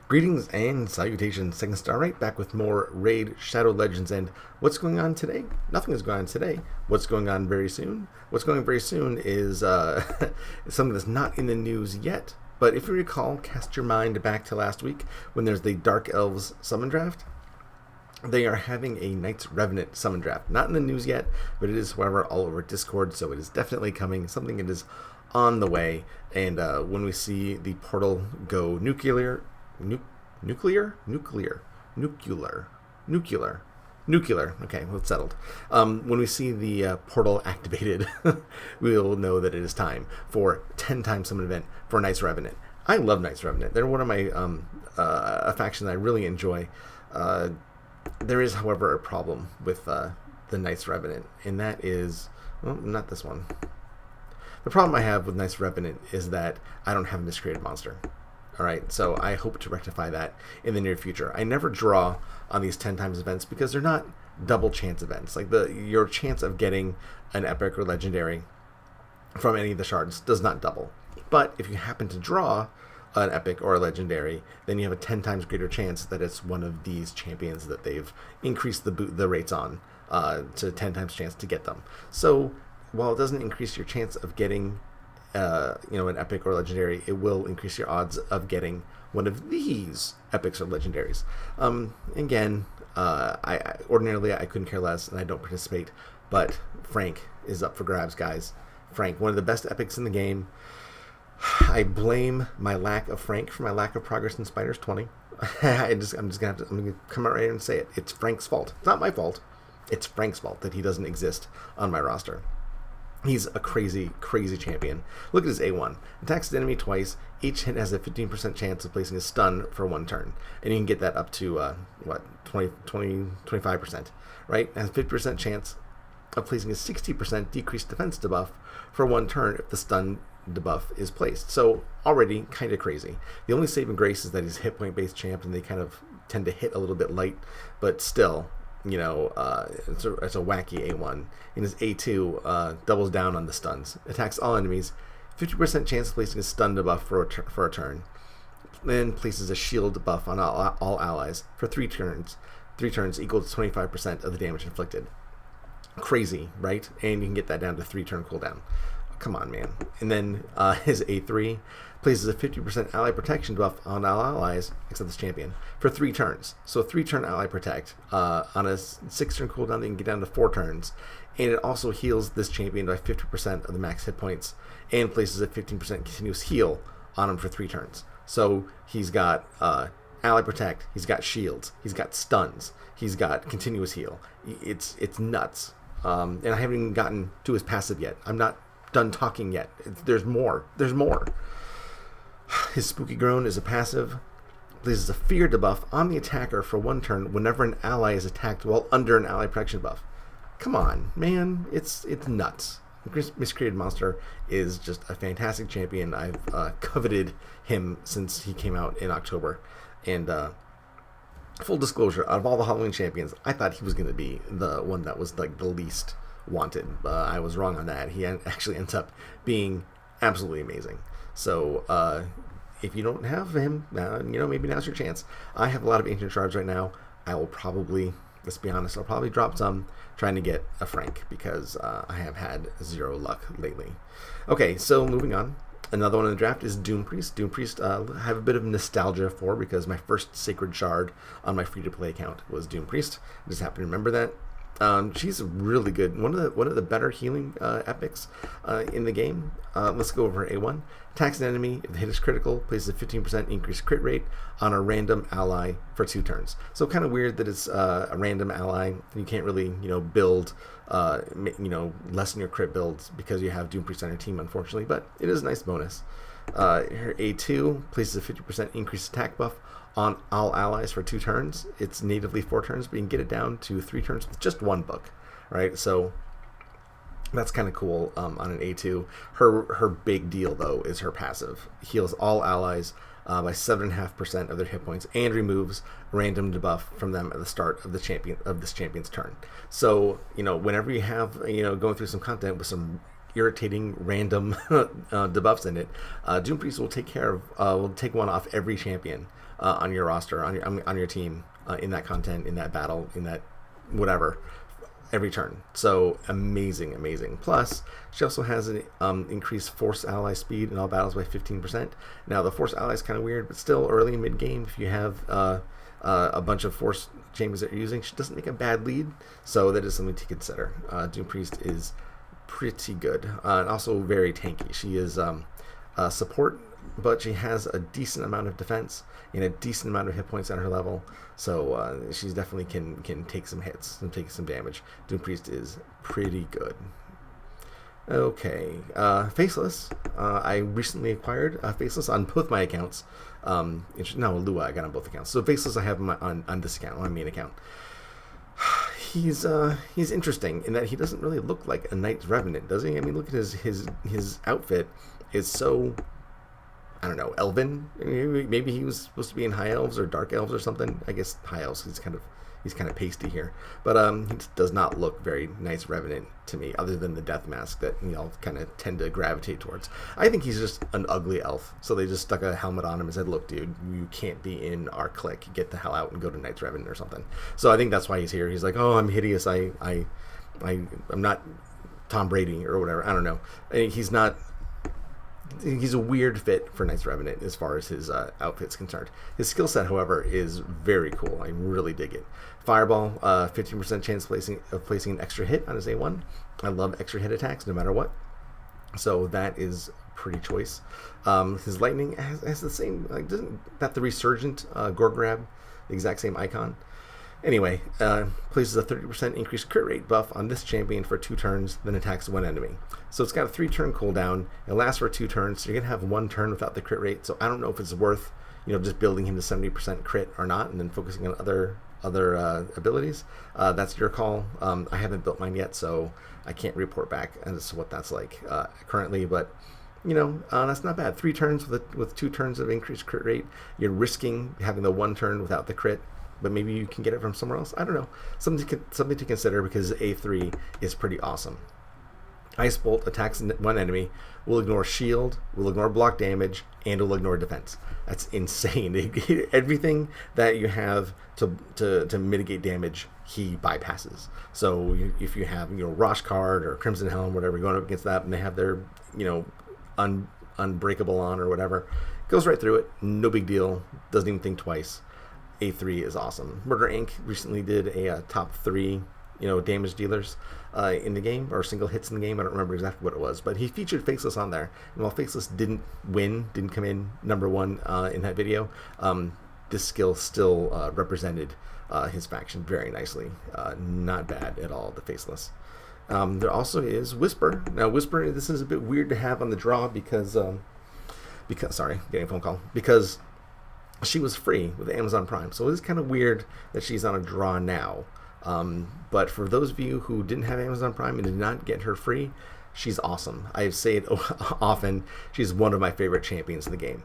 Greetings and salutations, Second Star right back with more Raid Shadow Legends. And what's going on today? Nothing is going on today. What's going on very soon? What's going on very soon is something that's not in the news yet. But if you recall, cast your mind back to last week when there's the Dark Elves summon draft. They are having a Knight Revenant summon draft. Not in the news yet, but it is, however, all over Discord, so it is definitely coming. Something that is on the way. And when we see the portal go nuclear. Nuclear. Okay, well, it's settled. When we see the portal activated, we'll know that it is time for 10 times summon event for Knight Revenant. I love Knight Revenant. They're one of my a faction that I really enjoy. There is, however, a problem with the Knight Revenant, and that is, well, not this one. The problem I have with Knight Revenant is that I don't have a Miscreated Monster. Alright, so I hope to rectify that in the near future. I never draw on these 10 times events because they're not double chance events. Like your chance of getting an epic or legendary from any of the shards does not double. But if you happen to draw an epic or a legendary, then you have a 10 times greater chance that it's one of these champions that they've increased the rates on to 10 times chance to get them. So while it doesn't increase your chance of getting an epic or legendary, it will increase your odds of getting one of these epics or legendaries. Again, I ordinarily I couldn't care less, and I don't participate, but Frank is up for grabs, guys. Frank, one of the best epics in the game. I blame my lack of Frank for my lack of progress in Spiders 20. I'm gonna come out right here and say it. It's Frank's fault. It's not my fault. It's Frank's fault that he doesn't exist on my roster. He's a crazy, crazy champion. Look at his A1. Attacks the enemy twice. Each hit has a 15% chance of placing a stun for one turn. And you can get that up to, 25%, right? It has a 50% chance of placing a 60% decreased defense debuff for one turn if the stun debuff is placed. So already kind of crazy. The only saving grace is that he's hit point based champ and they kind of tend to hit a little bit light, but still, it's a wacky A1. And his A2 doubles down on the stuns. Attacks all enemies. 50% chance of placing a stun debuff for a turn. Then places a shield buff on all allies for 3 turns. 3 turns equal to 25% of the damage inflicted. Crazy, right? And you can get that down to 3 turn cooldown. Come on, man. And then his A3 places a 50% ally protection buff on all allies except this champion for 3 turns. So 3 turn ally protect on a 6 turn cooldown. They can get down to 4 turns, and it also heals this champion by 50% of the max hit points, and places a 15% continuous heal on him for 3 turns. So he's got ally protect, he's got shields, he's got stuns, he's got continuous heal. It's nuts. And I haven't even gotten to his passive yet. I'm not done talking yet. There's more. His Spooky Groan is a passive. Places a fear debuff on the attacker for 1 turn whenever an ally is attacked while under an ally protection buff. Come on, man. It's nuts. Miscreated Monster is just a fantastic champion. I've coveted him since he came out in October. And full disclosure, out of all the Halloween champions, I thought he was going to be the one that was like the least wanted. I was wrong on that. He actually ends up being absolutely amazing. So if you don't have him, maybe now's your chance. I have a lot of ancient shards right now. I will probably, let's be honest, I'll probably drop some trying to get a Frank because I have had 0 luck lately. Okay, so moving on. Another one in the draft is Doompriest. Doompriest I have a bit of nostalgia for because my first sacred shard on my free-to-play account was Doompriest. I just happen to remember that. She's really good. One of the better healing epics in the game. Let's go over A1. Attacks an enemy. If the hit is critical, places a 15% increased crit rate on a random ally for 2 turns. So kind of weird that it's a random ally. You can't really build lessen your crit builds because you have Doompriest on your team, unfortunately. But it is a nice bonus. Her A2 places a 50% increased attack buff on all allies for 2 turns. It's natively 4 turns, but you can get it down to 3 turns with just 1 book, right? So that's kind of cool on an A2. Her big deal, though, is her passive. Heals all allies by 7.5% of their hit points and removes random debuff from them at the start of this champion's turn. So, whenever you have, going through some content with some irritating random debuffs in it, Doompriest will take one off every champion on your roster, on your team, in that content, in that battle, in that whatever, every turn. So amazing. Plus, she also has an increased force ally speed in all battles by 15%. Now, the force ally is kind of weird, but still early mid game, if you have a bunch of force champions that you're using, she doesn't make a bad lead. So that is something to consider. Doompriest is pretty good, and also very tanky. She is support, but she has a decent amount of defense and a decent amount of hit points at her level, so she's definitely can take some hits and take some damage. Doompriest is pretty good. Okay, Faceless. I recently acquired Faceless on both my accounts. No, Lua I got on both accounts. So Faceless I have on this account, on my main account. He's interesting in that he doesn't really look like a Knight Revenant, does he? I mean, look at his outfit is so, I don't know, elven. Maybe he was supposed to be in High Elves or Dark Elves or something. I guess High Elves. He's kind of pasty here, but he just does not look very Knight Revenant to me, other than the death mask that y'all kind of tend to gravitate towards. I think he's just an ugly elf, so they just stuck a helmet on him and said, "Look, dude, you can't be in our clique. Get the hell out and go to Knight Revenant or something." So I think that's why he's here. He's like, "Oh, I'm hideous. I'm not Tom Brady or whatever. I don't know." He's not. He's a weird fit for Knight Revenant as far as his outfit's concerned. His skill set, however, is very cool. I really dig it. Fireball, 15% chance of placing an extra hit on his A1. I love extra hit attacks no matter what. So that is pretty choice. His lightning has the same, doesn't that the resurgent Gore Grab, the exact same icon? Anyway, places a 30% increased crit rate buff on this champion for 2 turns, then attacks one enemy. So it's got a 3-turn cooldown. It lasts for 2 turns, so you're gonna have 1 turn without the crit rate. So I don't know if it's worth, just building him to 70% crit or not, and then focusing on other abilities. That's your call. I haven't built mine yet, so I can't report back as to what that's like currently. But that's not bad. 3 turns with 2 turns of increased crit rate. You're risking having the 1 turn without the crit, but maybe you can get it from somewhere else. I don't know. Something to consider, because A3 is pretty awesome. Ice Bolt attacks one enemy, will ignore shield, will ignore block damage, and will ignore defense. That's insane. Everything that you have to mitigate damage, he bypasses. So if you have Rosh Card or Crimson Helm, whatever, going up against that, and they have their unbreakable on or whatever, goes right through it. No big deal. Doesn't even think twice. A3 is awesome. Murder Inc. recently did a top 3 damage dealers in the game, or single hits in the game. I don't remember exactly what it was, but he featured Faceless on there. And while Faceless didn't come in number 1 in that video, this skill still represented his faction very nicely. Not bad at all, the Faceless. There also is Whisper. Now Whisper, this is a bit weird to have on the draw because sorry, getting a phone call, because she was free with Amazon Prime. So it's kind of weird that she's on a draw now. But for those of you who didn't have Amazon Prime and did not get her free, she's awesome. I say it often. She's one of my favorite champions in the game.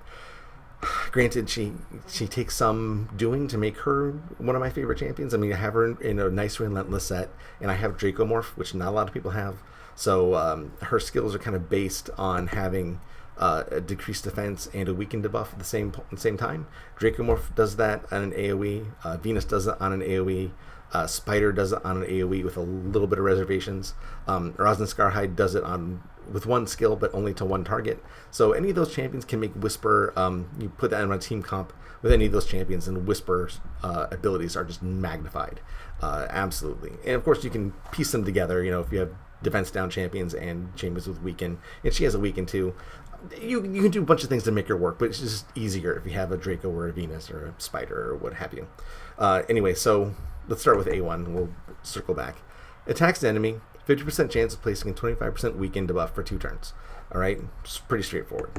Granted, she takes some doing to make her one of my favorite champions. I mean, I have her in a nice Relentless set, and I have Dracomorph, which not a lot of people have. So her skills are kind of based on having a decreased defense and a weakened debuff at the same time. Dracomorph does that on an AoE. Venus does it on an AoE. Spider does it on an AoE with a little bit of reservations. Rosn Scarhide does it with 1 skill, but only to 1 target. So any of those champions can make Whisper. You put that in a team comp with any of those champions, and Whisper's abilities are just magnified. Absolutely. And of course, you can piece them together. If you have defense down champions and champions with weaken, and she has a weaken too. You can do a bunch of things to make her work, but it's just easier if you have a Draco or a Venus or a Spider or what have you. Anyway, so let's start with A1, and we'll circle back. Attacks the enemy, 50% chance of placing a 25% weakened debuff for 2 turns. Alright, it's pretty straightforward.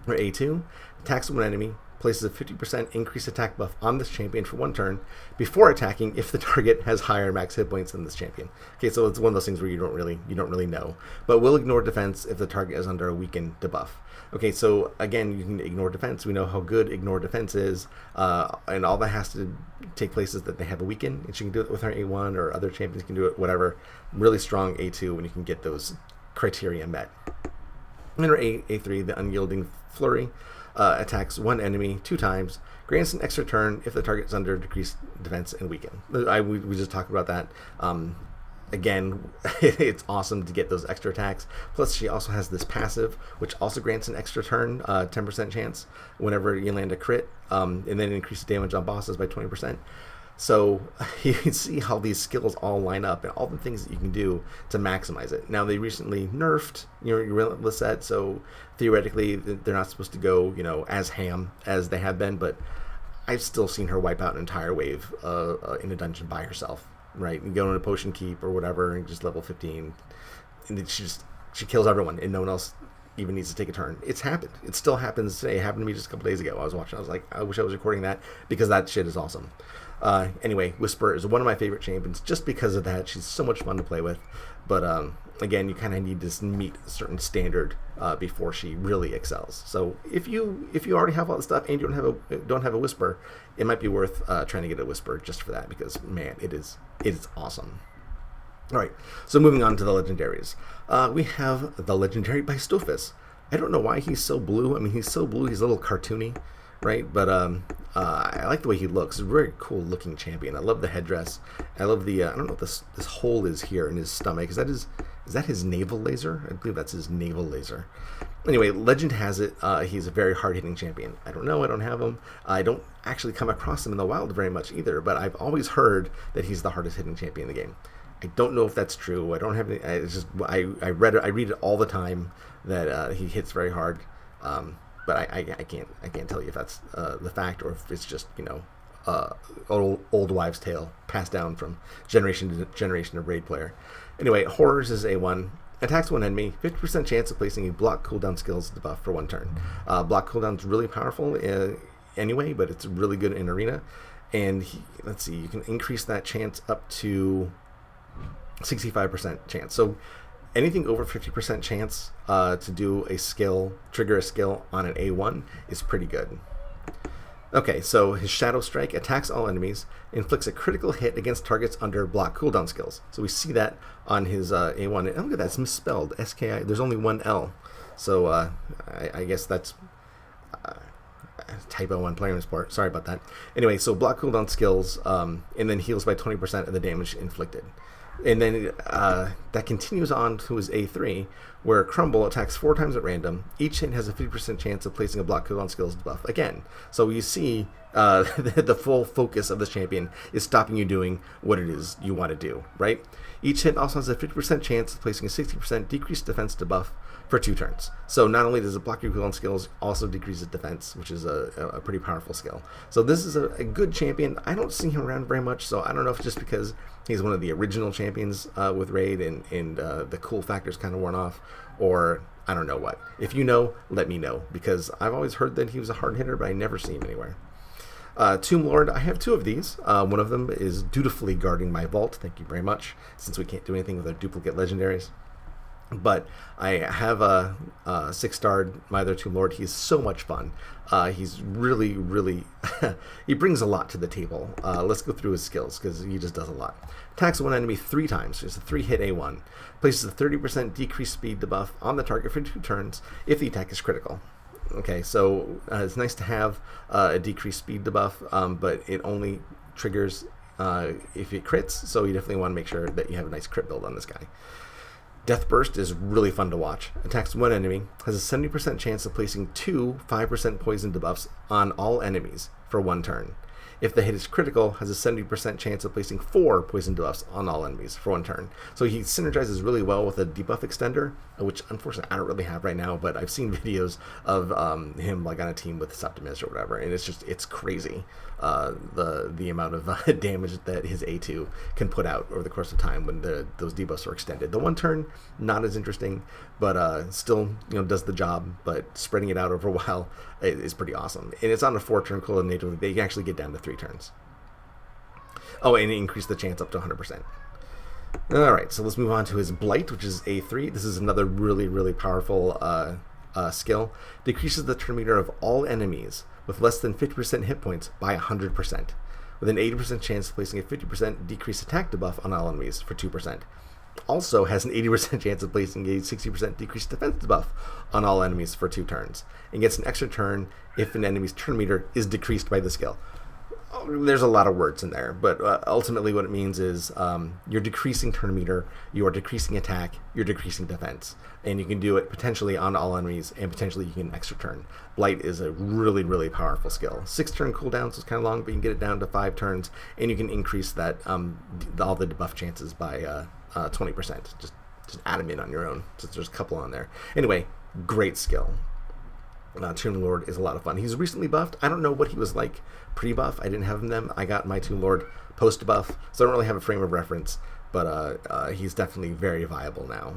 Or A2, attacks one enemy, places a 50% increased attack buff on this champion for 1 turn before attacking if the target has higher max hit points than this champion. Okay, so it's one of those things where you don't really know, but will ignore defense if the target is under a weakened debuff. Okay, so again, you can ignore defense. We know how good ignore defense is, and all that has to take place is that they have a weaken, and she can do it with her A1, or other champions can do it, whatever. Really strong A2 when you can get those criteria met. And her A3, the Unyielding Flurry, attacks one enemy 2 times, grants an extra turn if the target is under decreased defense and weaken. We just talked about that. Again, it's awesome to get those extra attacks. Plus, she also has this passive, which also grants an extra turn, 10% chance whenever you land a crit, and then increases damage on bosses by 20%. So you can see how these skills all line up and all the things that you can do to maximize it. Now, they recently nerfed your Relentless set, so theoretically they're not supposed to go, as ham as they have been, but I've still seen her wipe out an entire wave in a dungeon by herself. Right, you go in a potion keep or whatever, and just level 15, and she kills everyone, and no one else even needs to take a turn. It's happened. It still happens today. It happened to me just a couple days ago. I was watching. I was like, I wish I was recording that because that shit is awesome. Anyway, Whisper is one of my favorite champions just because of that. She's so much fun to play with. But again, you kind of need to meet a certain standard before she really excels. So if you already have all the stuff and you don't have a Whisper, it might be worth trying to get a Whisper just for that, because man, it is awesome. All right, so moving on to the legendaries. We have the legendary Bystofus. I don't know why he's so blue. I mean, he's so blue. He's a little cartoony, right? But I like the way he looks. He's a very cool looking champion. I love the headdress. I love the I don't know what this hole is here in his stomach. Is that his navel laser? I believe that's his navel laser. Anyway, legend has it he's a very hard-hitting champion. I don't know. I don't have him. I don't actually come across him in the wild very much either, but I've always heard that he's the hardest-hitting champion in the game. I don't know if that's true. I don't have any. It's just I read it all the time that he hits very hard. But I can't tell you if that's the fact or if it's just old wives' tale passed down from generation to generation of raid player. Anyway, Horrors is A1. Attacks one enemy, 50% chance of placing a block cooldown skills debuff for 1 turn. Block cooldown is really powerful anyway, but it's really good in arena. And let's see, you can increase that chance up to 65% chance. So anything over 50% chance to do a skill, trigger a skill on an A1 is pretty good. Okay, so his Shadow Strike attacks all enemies, inflicts a critical hit against targets under block cooldown skills. So we see that on his A1. And look at that, it's misspelled, SKI. There's only one L. So I guess that's typo on player's part. Sorry about that. Anyway, so block cooldown skills, and then heals by 20% of the damage inflicted. And then that continues on to his A3, where Crumble attacks 4 times at random. Each hit has a 50% chance of placing a block cooldown skills debuff again. So you see the full focus of this champion is stopping you doing what it is you want to do, right? Each hit also has a 50% chance of placing a 60% decreased defense debuff for 2 turns. So not only does it block your cooldown skills, also decreases defense, which is a pretty powerful skill. So this is a good champion. I don't see him around very much, so I don't know if it's just because he's one of the original champions with Raid and the cool factor's kind of worn off, or I don't know what. If you know, let me know, because I've always heard that he was a hard hitter, but I never see him anywhere. Tomb Lord, I have 2 of these. One of them is dutifully guarding my vault. Thank you very much, since we can't do anything with our duplicate legendaries. But I have a 6-starred my other Tomb Lord. He's so much fun. He's really, really... he brings a lot to the table. Let's go through his skills, because he just does a lot. Attacks one enemy 3 times. It's a 3-hit A1. Places a 30% decreased speed debuff on the target for 2 turns if the attack is critical. Okay, so it's nice to have a decreased speed debuff, but it only triggers if it crits, so you definitely want to make sure that you have a nice crit build on this guy. Death Burst is really fun to watch. Attacks one enemy, has a 70% chance of placing 2 5% poison debuffs on all enemies for 1 turn. If the hit is critical, has a 70% chance of placing 4 poison debuffs on all enemies for 1 turn. So he synergizes really well with a debuff extender, which unfortunately I don't really have right now, but I've seen videos of him like on a team with Septimus or whatever, and it's crazy the amount of damage that his A2 can put out over the course of time when those debuffs are extended. The 1 turn, not as interesting, but still does the job, but spreading it out over a while is pretty awesome. And it's on a 4-turn cooldown natively. They can actually get down to 3 turns. Oh, and increase the chance up to 100%. Alright, so let's move on to his Blight, which is A3. This is another really, really powerful skill. Decreases the turn meter of all enemies with less than 50% hit points by 100%, with an 80% chance of placing a 50% decreased attack debuff on all enemies for 2%. Also has an 80% chance of placing a 60% decreased defense buff on all enemies for 2 turns, and gets an extra turn if an enemy's turn meter is decreased by the skill. There's a lot of words in there, but ultimately what it means is you're decreasing turn meter, you are decreasing attack, you're decreasing defense, and you can do it potentially on all enemies, and potentially you can get an extra turn. Blight is a really, really powerful skill. 6 turn cooldown, so it's kind of long, but you can get it down to 5 turns, and you can increase that all the debuff chances by 20%. Just add them in on your own, since there's a couple on there. Anyway, great skill. Tomb Lord is a lot of fun. He's recently buffed. I don't know what he was like pre-buff. I didn't have him then. I got my Tomb Lord post-buff, so I don't really have a frame of reference, but he's definitely very viable now.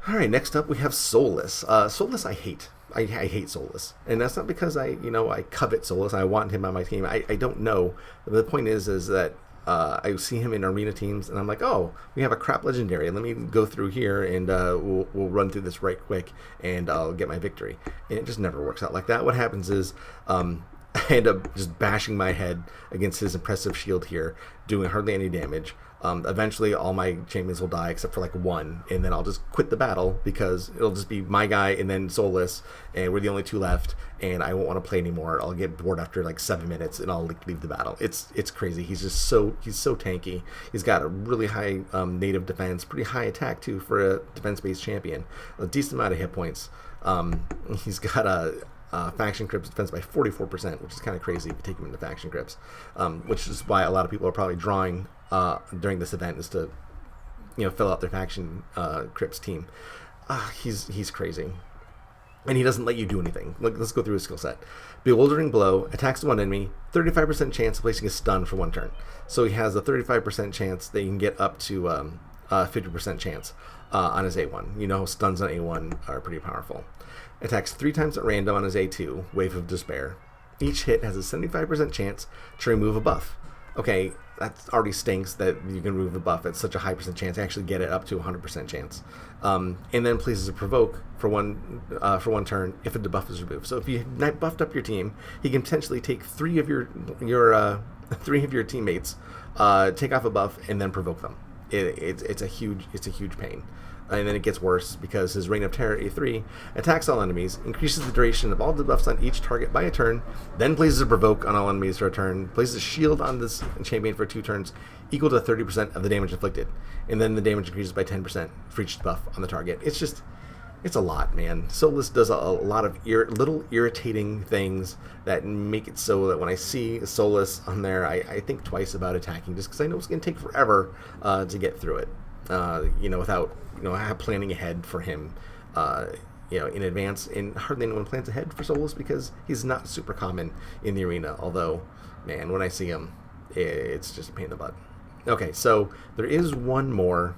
All right, next up we have Soulless. Soulless I hate. I hate Soulless, and that's not because I covet Soulless. I want him on my team. I don't know. The point is that I see him in arena teams, and I'm like, oh, we have a crap legendary. Let me go through here, and we'll run through this right quick, and I'll get my victory. And it just never works out like that. What happens is I end up just bashing my head against his impressive shield here, doing hardly any damage. Eventually, all my champions will die except for like 1, and then I'll just quit the battle because it'll just be my guy and then Soulless, and we're the only 2 left, and I won't want to play anymore. I'll get bored after like 7 minutes, and I'll leave the battle. It's crazy. He's so tanky. He's got a really high native defense, pretty high attack too for a defense-based champion. A decent amount of hit points. He's got a faction crypts defense by 44%, which is kind of crazy if you take him into faction crypts, which is why a lot of people are probably drawing during this event is to fill out their faction crypts team. He's crazy, and he doesn't let you do anything. Let's go through his skill set. Bewildering Blow attacks one enemy, 35% chance of placing a stun for 1 turn. So he has a 35% chance that you can get up to 50% chance on his A1. Stuns on A1 are pretty powerful. Attacks 3 times at random on his A2, Wave of Despair. Each hit has a 75% chance to remove a buff. Okay, that already stinks that you can remove a buff at such a high percent chance. I actually get it up to 100% chance. And then places a Provoke for one turn if a debuff is removed. So if you buffed up your team, he can potentially take 3 of your 3 of your teammates, take off a buff, and then provoke them. It's a huge pain. And then it gets worse because his Reign of Terror A3 attacks all enemies, increases the duration of all debuffs on each target by a turn, then places a Provoke on all enemies for a turn, places a shield on this champion for 2 turns, equal to 30% of the damage inflicted, and then the damage increases by 10% for each buff on the target. It's a lot, man. Soulless does a lot of little irritating things that make it so that when I see Soulless on there, I think twice about attacking, just because I know it's going to take forever to get through it. Without planning ahead for him, in advance. And hardly anyone plans ahead for Soulless because he's not super common in the arena. Although, man, when I see him, it's just a pain in the butt. Okay, so there is one more.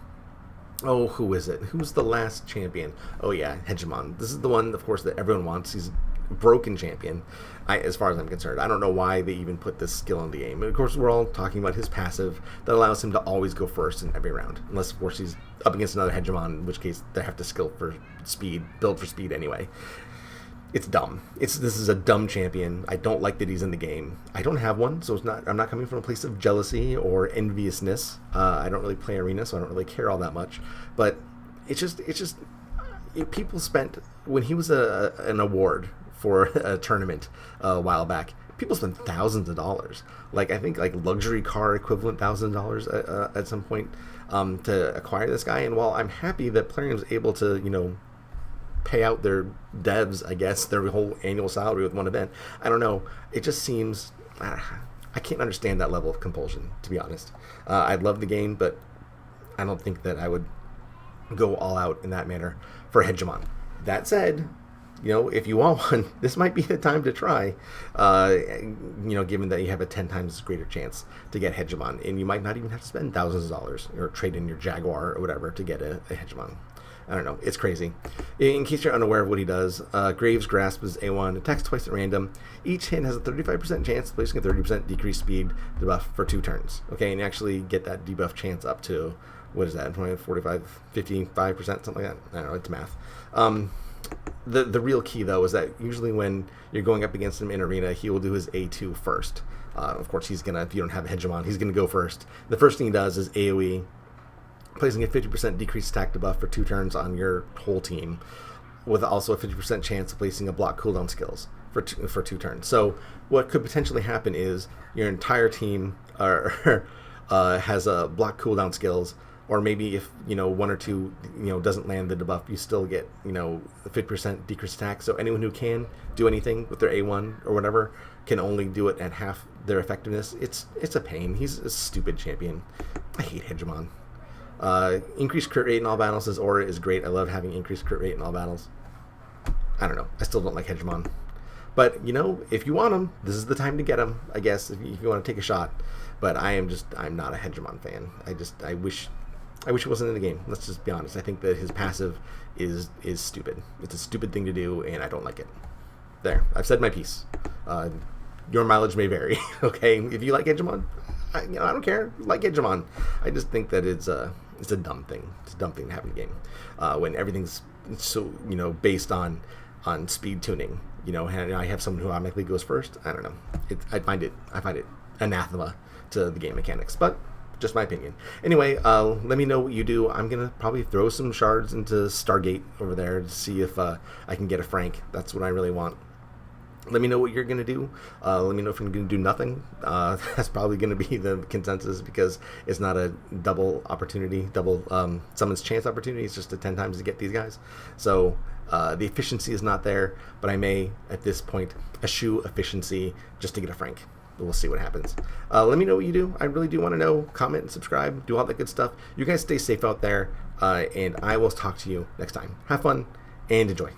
Oh, who is it? Who's the last champion? Oh yeah, Hegemon. This is the one, of course, that everyone wants. He's a broken champion, as far as I'm concerned. I don't know why they even put this skill in the game. And of course, we're all talking about his passive that allows him to always go first in every round. Unless, of course, he's up against another Hegemon, in which case they have to skill for speed, build for speed anyway. It's dumb. This is a dumb champion. I don't like that he's in the game. I don't have one, so I'm not coming from a place of jealousy or enviousness. I don't really play arena, so I don't really care all that much. But people spent, when he was an award for a tournament a while back, people spent thousands of dollars. I think luxury car equivalent $1,000 at some point to acquire this guy. And while I'm happy that Plarium was able to pay out their devs, I guess, their whole annual salary with one event, I don't know, it just seems, I can't understand that level of compulsion, to be honest. I love the game, but I don't think that I would go all out in that manner for Hegemon. That said, if you want one, this might be the time to try, given that you have a 10 times greater chance to get Hegemon, and you might not even have to spend thousands of dollars or trade in your Jaguar or whatever to get a Hegemon. I don't know. It's crazy. In case you're unaware of what he does, Graves Grasp is A1, attacks twice at random. Each hit has a 35% chance of placing a 30% decreased speed debuff for 2 turns. Okay, and you actually get that debuff chance up to, what is that, 20, 45, 55%, something like that? I don't know, it's math. The real key, though, is that usually when you're going up against him in arena, he will do his A2 first. Of course, he's going to, if you don't have a Hegemon, he's going to go first. The first thing he does is AoE placing a 50% decreased attack debuff for 2 turns on your whole team, with also a 50% chance of placing a block cooldown skills for 2 turns. So what could potentially happen is your entire team has a block cooldown skills, or maybe if 1 or 2 doesn't land the debuff, you still get a 50% decreased attack. So anyone who can do anything with their A1 or whatever can only do it at half their effectiveness. It's a pain. He's a stupid champion. I hate Hegemon. Increased crit rate in all battles. His aura is great. I love having increased crit rate in all battles. I don't know. I still don't like Hegemon. But, if you want him, this is the time to get him, I guess, if you want to take a shot. But I'm not a Hegemon fan. I wish it wasn't in the game. Let's just be honest. I think that his passive is stupid. It's a stupid thing to do, and I don't like it. There. I've said my piece. Your mileage may vary, okay? If you like Hegemon, I don't care. Like Hegemon. I just think that it's a dumb thing. It's a dumb thing to have in the game. When everything's so, based on speed tuning. And I have someone who automatically goes first. I don't know. I find it anathema to the game mechanics, but just my opinion. Anyway, let me know what you do. I'm gonna probably throw some shards into Stargate over there to see if I can get a Frank. That's what I really want. Let me know what you're gonna do. Let me know if you're gonna do nothing. That's probably gonna be the consensus, because it's not a double opportunity, double summons chance opportunity. It's just a 10 times to get these guys. So the efficiency is not there, but I may at this point eschew efficiency just to get a Frank. We'll see what happens. Let me know what you do. I really do want to know. Comment and subscribe. Do all that good stuff. You guys stay safe out there, and I will talk to you next time. Have fun and enjoy.